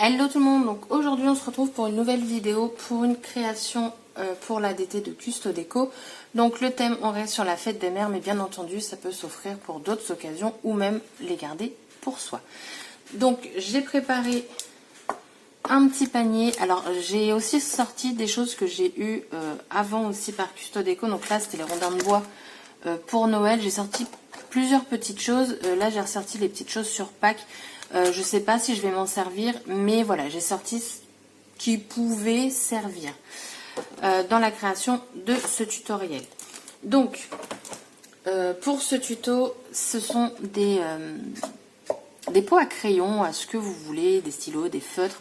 Hello tout le monde, donc aujourd'hui on se retrouve pour une nouvelle vidéo pour une création pour l'ADT de Custo Déco. Donc le thème on reste sur la fête des mères, mais bien entendu ça peut s'offrir pour d'autres occasions ou même les garder pour soi. Donc j'ai préparé un petit panier. Alors j'ai aussi sorti des choses que j'ai eues avant aussi par Custo Déco. Donc là c'était les rondins de bois pour Noël. J'ai sorti plusieurs petites choses. Là j'ai ressorti les petites choses sur Pâques. Je sais pas si je vais m'en servir, mais voilà, j'ai sorti ce qui pouvait servir dans la création de ce tutoriel. Donc, pour ce tuto, ce sont des pots à crayon, à ce que vous voulez, des stylos, des feutres,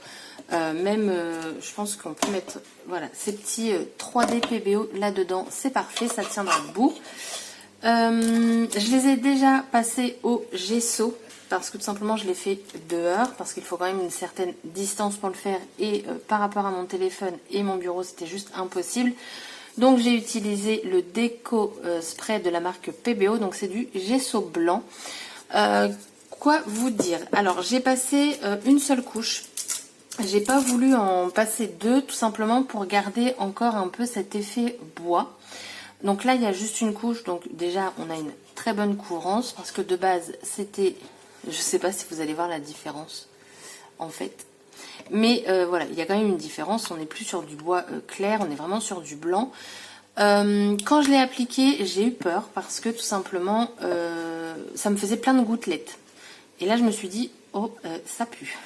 même, je pense qu'on peut mettre, voilà, ces petits 3D PBO là-dedans, c'est parfait, ça tiendra debout. Je les ai déjà passés au gesso, parce que tout simplement je l'ai fait dehors, parce qu'il faut quand même une certaine distance pour le faire, et par rapport à mon téléphone et mon bureau c'était juste impossible. Donc j'ai utilisé le déco spray de la marque PBO, donc c'est du gesso blanc. Quoi vous dire, alors j'ai passé une seule couche, j'ai pas voulu en passer deux, tout simplement pour garder encore un peu cet effet bois. Donc là il y a juste une couche, donc déjà on a une très bonne courance, parce que de base c'était... Je sais pas si vous allez voir la différence, en fait. Mais voilà, il y a quand même une différence. On n'est plus sur du bois clair, on est vraiment sur du blanc. Quand je l'ai appliqué, j'ai eu peur parce que tout simplement, ça me faisait plein de gouttelettes. Et là, je me suis dit, oh, ça pue.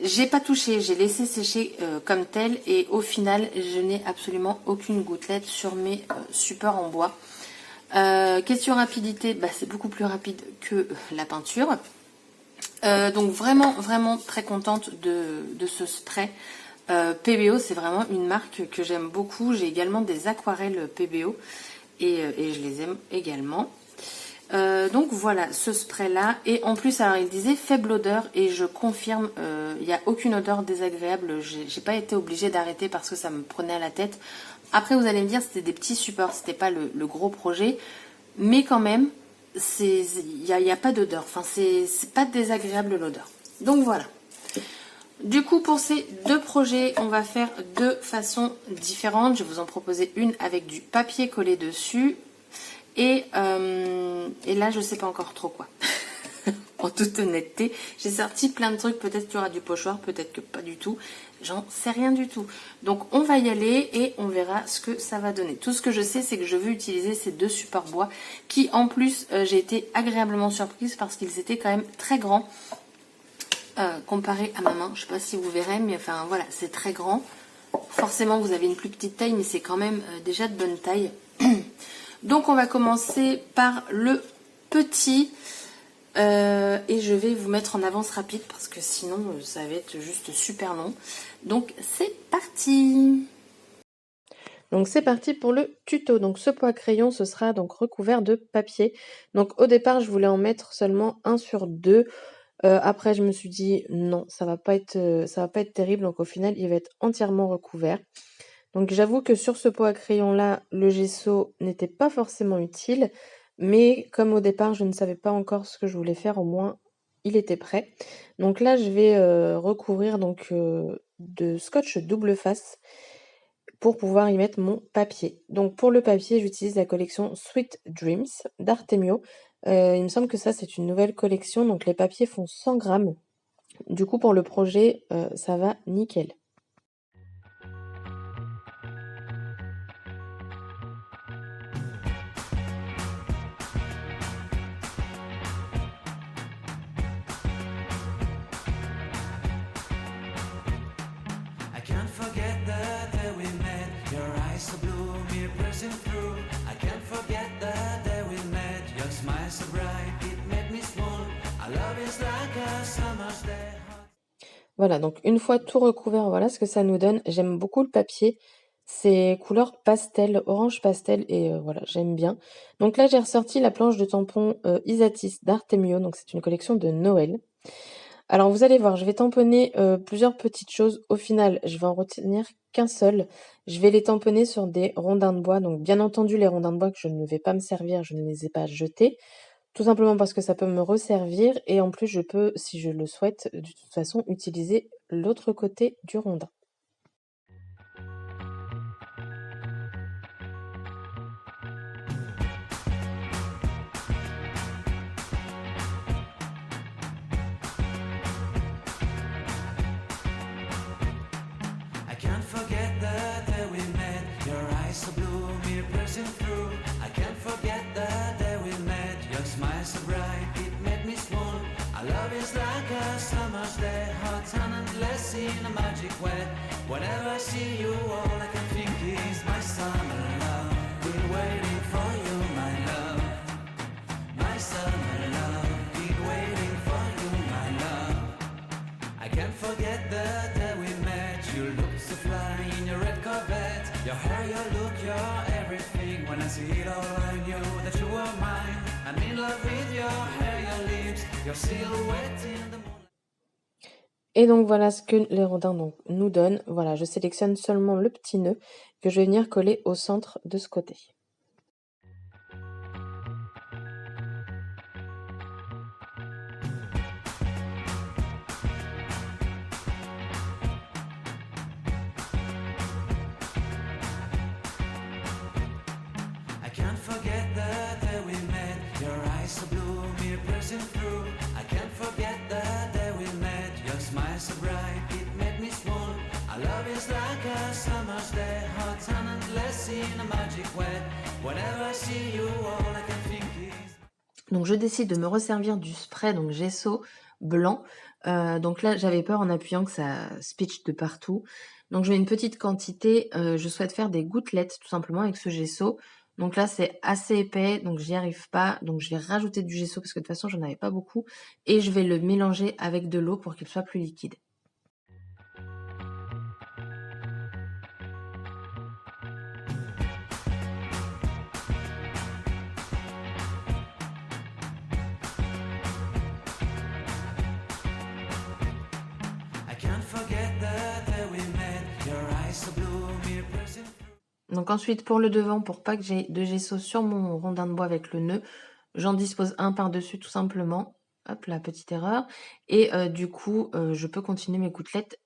J'ai pas touché, j'ai laissé sécher comme tel. Et au final, je n'ai absolument aucune gouttelette sur mes supports en bois. Question rapidité, bah, c'est beaucoup plus rapide que la peinture. Donc vraiment très contente de ce spray. PBO, c'est vraiment une marque que j'aime beaucoup. J'ai également des aquarelles PBO et je les aime également. Donc voilà, ce spray là. Et en plus, alors il disait faible odeur, et je confirme, il n'y a aucune odeur désagréable. J'ai pas été obligée d'arrêter parce que ça me prenait à la tête. Après vous allez me dire, c'était des petits supports, c'était pas le gros projet, mais quand même il y a pas d'odeur, enfin c'est pas désagréable l'odeur. Donc voilà. Du coup, pour ces deux projets, on va faire de façon différente. Je vais vous en proposer une avec du papier collé dessus. Et là, je sais pas encore trop quoi. En toute honnêteté, j'ai sorti plein de trucs. Peut-être qu'il y aura du pochoir, peut-être que pas du tout. J'en sais rien du tout. Donc, on va y aller et on verra ce que ça va donner. Tout ce que je sais, c'est que je veux utiliser ces deux supports bois qui, en plus, j'ai été agréablement surprise parce qu'ils étaient quand même très grands comparé à ma main. Je sais pas si vous verrez, mais enfin, voilà, c'est très grand. Forcément, vous avez une plus petite taille, mais c'est quand même déjà de bonne taille. Donc, on va commencer par le petit. Et je vais vous mettre en avance rapide parce que sinon ça va être juste super long. Donc c'est parti. Donc c'est parti pour le tuto. Donc ce pot à crayon, ce sera donc recouvert de papier. Donc au départ je voulais en mettre seulement un sur deux. Après je me suis dit non, ça va pas être terrible. Donc au final il va être entièrement recouvert. Donc j'avoue que sur ce pot à crayon là, le gesso n'était pas forcément utile. Mais comme au départ, je ne savais pas encore ce que je voulais faire, au moins il était prêt. Donc là, je vais recouvrir donc, de scotch double face pour pouvoir y mettre mon papier. Donc pour le papier, j'utilise la collection Sweet Dreams d'Artemio. Il me semble que ça, c'est une nouvelle collection. Donc les papiers font 100 grammes. Du coup, pour le projet, ça va nickel. I can't forget the day we met. Your eyes so blue, me pressing through. I can't forget the day we met. Your smile so bright, it made me swoon. Our love is like a summer's day. Voilà, donc une fois tout recouvert, voilà ce que ça nous donne. J'aime beaucoup le papier. C'est couleur pastel, orange pastel, et voilà, j'aime bien. Donc là, j'ai ressorti la planche de tampon Isatis d'Artemio. Donc c'est une collection de Noël. Alors vous allez voir, je vais tamponner plusieurs petites choses. Au final, je vais en retenir qu'un seul. Je vais les tamponner sur des rondins de bois. Donc bien entendu, les rondins de bois que je ne vais pas me servir, je ne les ai pas jetés. Tout simplement parce que ça peut me resservir. Et en plus, je peux, si je le souhaite, de toute façon, utiliser l'autre côté du rondin. I can't forget the day we met. Your eyes so blue, me piercing through. I can't forget the day we met. Your smile so bright, it made me swoon. Our love is like a summer's day, hot and endless in a magic way. Whenever I see you, all I can think is my summer love. Been waiting for you, my love. My summer love. Been waiting for you, my love. I can't forget the day we met. You look so fly in your red Corvette. Your hair, your look, your everything. When I see it all, I knew that you were mine. I'm in love with your hair, your lips, your silhouette in the moonlight. Et donc voilà ce que les rondins nous donnent. Voilà, je sélectionne seulement le petit nœud que je vais venir coller au centre de ce côté. I can't forget the day we met. Your eyes so blue, me piercing through. I can't forget the day we met. Your smile so bright, it made me swoon. Our love is like a summer's day, hot and endless in a magic way. Whenever I see you, all I can think is. Donc je décide de me resservir du spray, donc gesso blanc. Donc là, j'avais peur en appuyant que ça spitch de partout. Donc je mets une petite quantité. Je souhaite faire des gouttelettes tout simplement avec ce gesso. Donc là, c'est assez épais, donc j'y arrive pas. Donc je vais rajouter du gesso parce que de toute façon, j'en avais pas beaucoup. Et je vais le mélanger avec de l'eau pour qu'il soit plus liquide. I can't forget the day we met. Your eyes so blue, me piercing through. Donc ensuite, pour le devant, pour pas que j'ai de gesso sur mon rondin de bois avec le nœud, j'en dispose un par-dessus tout simplement. Hop, la petite erreur. Et du coup, je peux continuer mes gouttelettes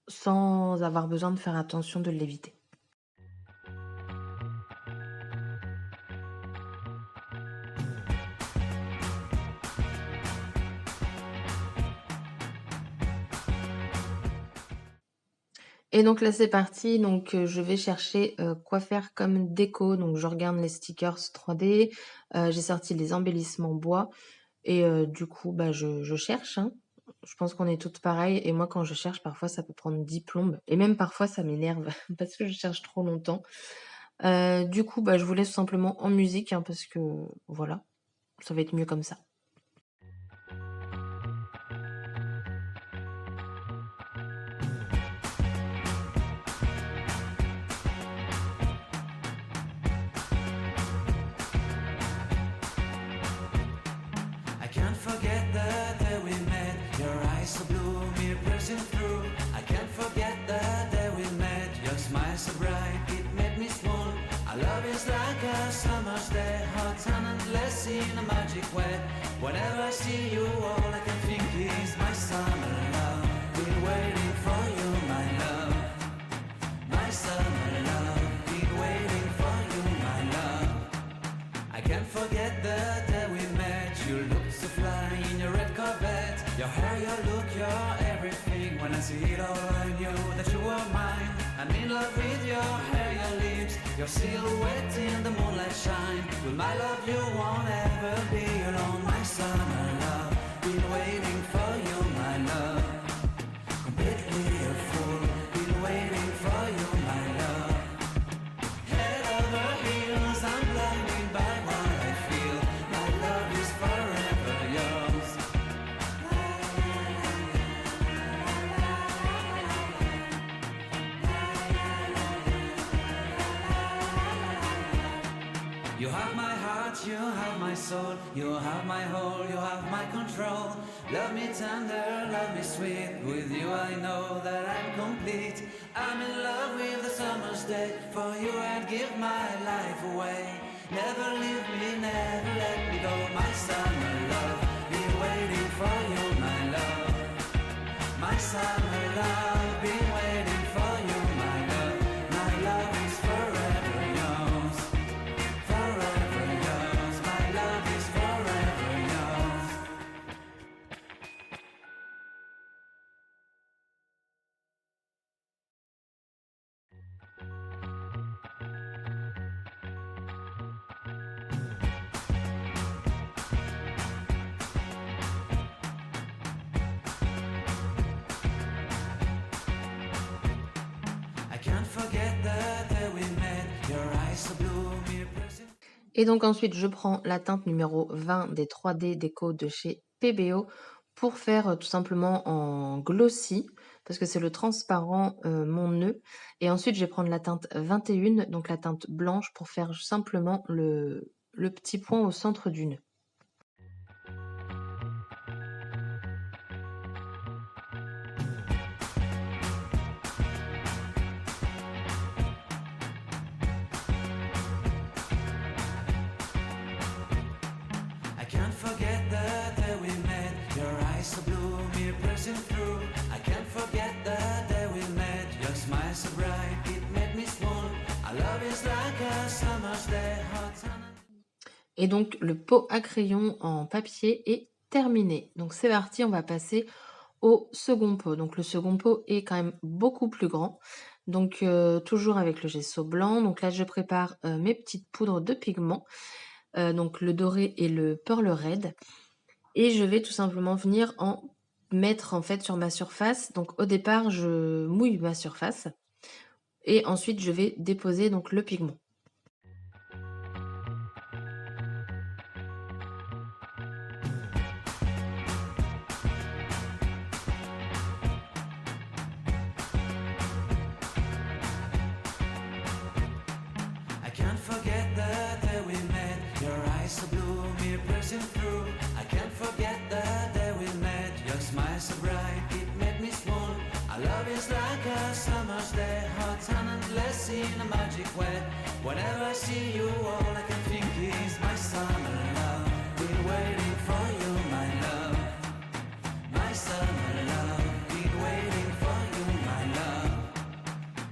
sans avoir besoin de faire attention de l'éviter. Et donc là, c'est parti. Donc, je vais chercher quoi faire comme déco. Donc, je regarde les stickers 3D. J'ai sorti les embellissements bois. Et du coup, bah, je cherche. Hein. Je pense qu'on est toutes pareilles. Et moi, quand je cherche, parfois, ça peut prendre 10 plombes. Et même parfois, ça m'énerve parce que je cherche trop longtemps. Du coup, bah, je vous laisse tout simplement en musique hein, parce que voilà, ça va être mieux comme ça. I can't forget the day we met. Your eyes so blue, me piercing through. I can't forget the day we met. Your smile so bright, it made me swoon. Our love is like a summer's day, hot and endless in a magic way. Whenever I see you, all I can think is my summer love. Been waiting for you, my love. My summer love. Been waiting for you, my love. I can't forget the day we met. You look so fly in your red Corvette. Your hair, your look, your everything. When I see it all, I knew that you were mine. I'm in love with your hair, your lips, your silhouette in the moonlight shine. With my love, you won't ever be alone. My summer love, been waiting for you, my love. Completely a fool, been waiting for you, my love. Head over heels, I'm blinded by what I feel. My love is forever yours. You have my heart, you have my soul, you have my whole, you have my control. Love me tender, love me sweet. With you I know that I'm complete. I'm in love with the summer's day. For you I'd give my life away. Never leave me, never let me go. My summer love, been waiting for you, my love. My summer Et donc ensuite, je prends la teinte numéro 20 des 3D Déco de chez PBO pour faire tout simplement en glossy, parce que c'est le transparent mon nœud. Et ensuite, je vais prendre la teinte 21, donc la teinte blanche, pour faire simplement le petit point au centre du nœud. I can't forget the day we met. Your eyes so blue, me pressing through. I can't forget the day we met. Your smile so bright, it made me swoon. Our love is like a summer's day, hot and Et donc, le pot à crayon en papier est terminé. Donc, c'est parti, on va passer au second pot. Donc, le second pot est quand même beaucoup plus grand. Donc, toujours avec le gesso blanc. Donc là, je prépare mes petites poudres de pigments. Donc, le doré et le pearl red. Et je vais tout simplement venir en mettre en fait sur ma surface. Donc, au départ, je mouille ma surface. Et ensuite, je vais déposer donc le pigment. I can't forget the day we met. Your eyes so blue, me pressing through. I can't forget the day we met. Your smile so bright, it made me swoon. Our love is like a summer's day, hot and endless in a magic way. Whenever I see you, all I can think is my summer love. Been waiting for you, my love. My summer love. Been waiting for you, my love.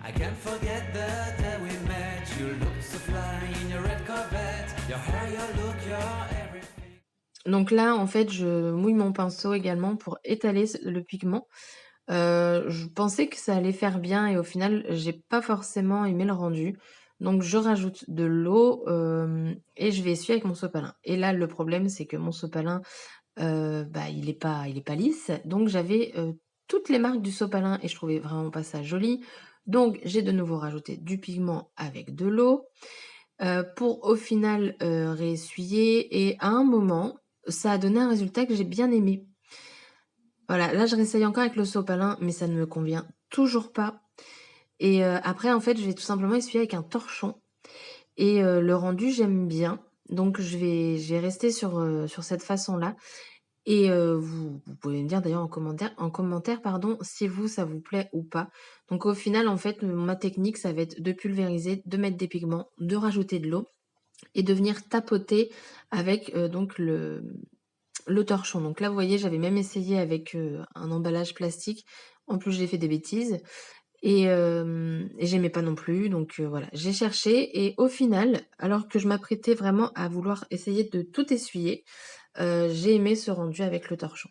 I can't forget the day we met. You looked so fly in your red Corvette. Your hair, your look, your everything. Donc là, en fait, je mouille mon pinceau également pour étaler le pigment. Je pensais que ça allait faire bien et au final, j'ai pas forcément aimé le rendu. Donc je rajoute de l'eau et je vais essuyer avec mon sopalin. Et là, le problème, c'est que mon sopalin, il est pas lisse. Donc j'avais toutes les marques du sopalin et je trouvais vraiment pas ça joli. Donc j'ai de nouveau rajouté du pigment avec de l'eau pour au final réessuyer. Et à un moment, ça a donné un résultat que j'ai bien aimé. Voilà, là je réessaye encore avec le sopalin, mais ça ne me convient toujours pas. Et après, en fait, je vais tout simplement essuyer avec un torchon. Et le rendu, j'aime bien. Donc je vais rester sur cette façon-là. Et vous pouvez me dire d'ailleurs en commentaire, pardon, si ça vous plaît ou pas. Donc au final, en fait, ma technique, ça va être de pulvériser, de mettre des pigments, de rajouter de l'eau et de venir tapoter avec donc le torchon. Donc là, vous voyez, j'avais même essayé avec un emballage plastique. En plus, j'ai fait des bêtises. Et j'aimais pas non plus. Donc voilà, j'ai cherché. Et au final, alors que je m'apprêtais vraiment à vouloir essayer de tout essuyer, j'ai aimé ce rendu avec le torchon.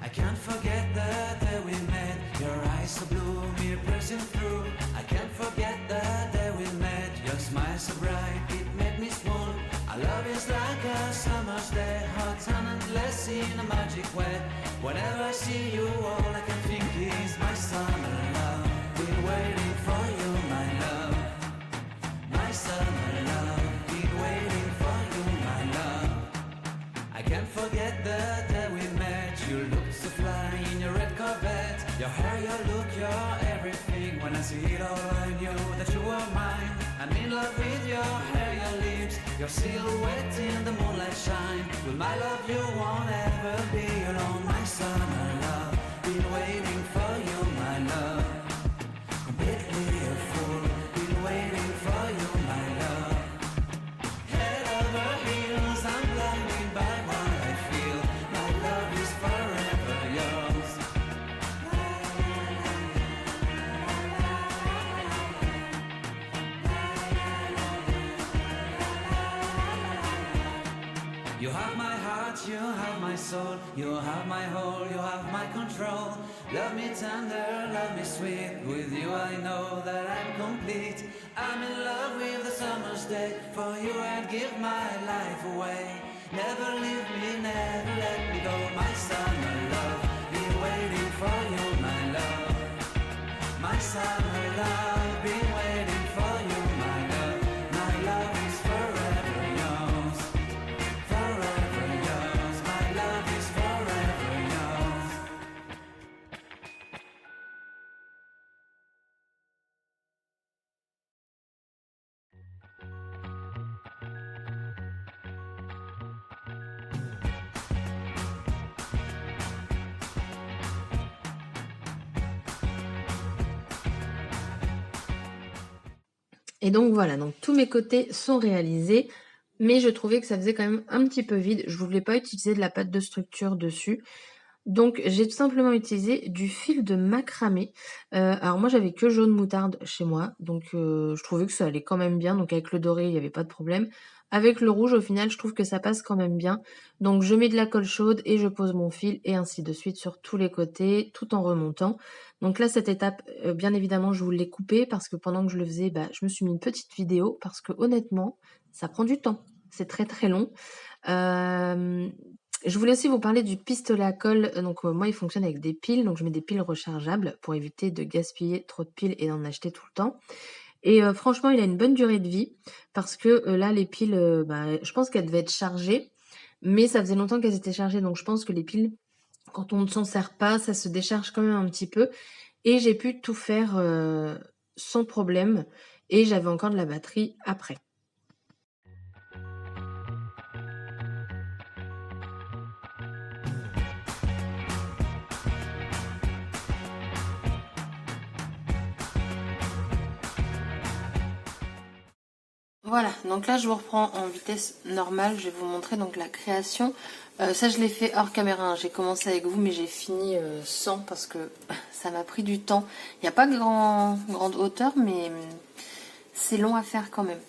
I can't forget the day we met. Your eyes so blue, me pressing through. I can't forget the day we met. Your smile so bright, it made me swoon. Our love is like a summer's day, hot and endless in a magic way. Whenever I see you, all I can think is my summer love. Been waiting for you, my love. My summer love. Been waiting for you, my love. I can't forget the day we met. You looked so fly in your red Corvette. Your hair, your look, your everything. When I see it all, I knew that you were mine. I'm in love with your hair, your lips, your silhouette in the moonlight shine. With my love, you won't ever be alone. My summer love, been waiting for you, my love. Completely a fool, been waiting for you, my love. Head over heels, I'm blinded by what I feel. My love is forever yours. You have my heart, you have my soul, you have my whole, you have my control. Love me tender, love me sweet, with you I know that I'm complete. I'm in love with the summer's day, for you I'd give my life away. Never leave me, never let me go, my summer love. Be waiting for you, my love. My summer love, be waiting for you, my love. My love is forever yours. Forever yours. My love is forever yours. Et donc voilà, donc tous mes côtés sont réalisés, mais je trouvais que ça faisait quand même un petit peu vide. Je voulais pas utiliser de la pâte de structure dessus. Donc j'ai tout simplement utilisé du fil de macramé. Alors moi j'avais que jaune moutarde chez moi, donc je trouvais que ça allait quand même bien. Donc avec le doré, il n'y avait pas de problème. Avec le rouge, au final, je trouve que ça passe quand même bien. Donc je mets de la colle chaude et je pose mon fil et ainsi de suite sur tous les côtés, tout en remontant. Donc là, cette étape, bien évidemment, je vous l'ai coupée parce que pendant que je le faisais, bah, je me suis mis une petite vidéo parce que honnêtement, ça prend du temps. C'est très très long. Je voulais aussi vous parler du pistolet à colle. Donc moi, il fonctionne avec des piles. Donc je mets des piles rechargeables pour éviter de gaspiller trop de piles et d'en acheter tout le temps. Et franchement, il a une bonne durée de vie parce que là, les piles, bah, je pense qu'elles devaient être chargées, mais ça faisait longtemps qu'elles étaient chargées. Donc je pense que les piles, quand on ne s'en sert pas, ça se décharge quand même un petit peu. Et j'ai pu tout faire sans problème. Et j'avais encore de la batterie après. Voilà, donc là je vous reprends en vitesse normale, je vais vous montrer donc la création. Ça je l'ai fait hors caméra, hein. J'ai commencé avec vous mais j'ai fini sans parce que ça m'a pris du temps. Il n'y a pas grande hauteur mais c'est long à faire quand même.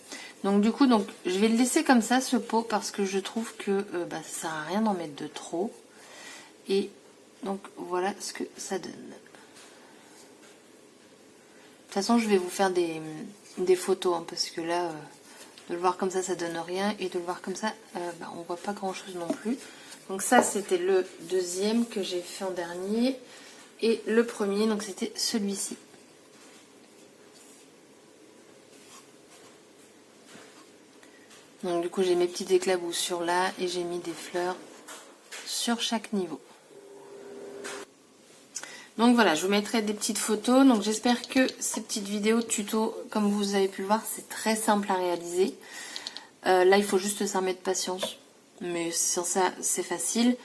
Donc du coup je vais le laisser comme ça ce pot parce que je trouve que bah, ça sert à rien d'en mettre de trop. Et donc voilà ce que ça donne. De toute façon je vais vous faire des photos hein, parce que là... de le voir comme ça donne rien et de le voir comme ça bah, on voit pas grand chose non plus. Donc ça c'était le deuxième que j'ai fait en dernier et le premier donc c'était celui-ci. Donc du coup j'ai mes petits éclaboussures là et j'ai mis des fleurs sur chaque niveau. Donc voilà, je vous mettrai des petites photos. Donc j'espère que ces petites vidéos tuto, comme vous avez pu le voir, c'est très simple à réaliser. Là, il faut juste s'armer de patience. Mais sans ça, c'est facile.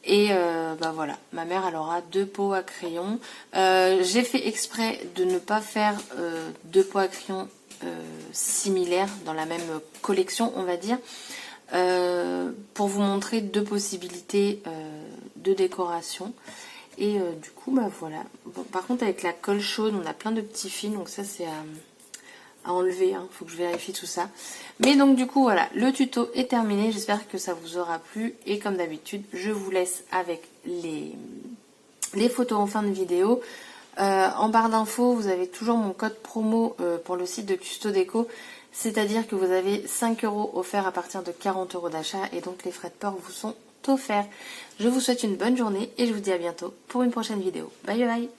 Et bah voilà, ma mère, elle aura 2 pots à crayon. J'ai fait exprès de ne pas faire 2 pots à crayon similaires dans la même collection, on va dire. Pour vous montrer 2 possibilités de décoration. Et du coup, bah voilà. Bon, par contre, avec la colle chaude, on a plein de petits fils. Donc ça, c'est à enlever. Hein. Faut que je vérifie tout ça. Mais donc du coup, voilà. Le tuto est terminé. J'espère que ça vous aura plu. Et comme d'habitude, je vous laisse avec les photos en fin de vidéo. En barre d'infos, vous avez toujours mon code promo pour le site de Custo Déco. C'est-à-dire que vous avez 5 € offerts à partir de 40 € d'achat. Et donc, les frais de port vous sont offerts. Je vous souhaite une bonne journée et je vous dis à bientôt pour une prochaine vidéo. Bye bye.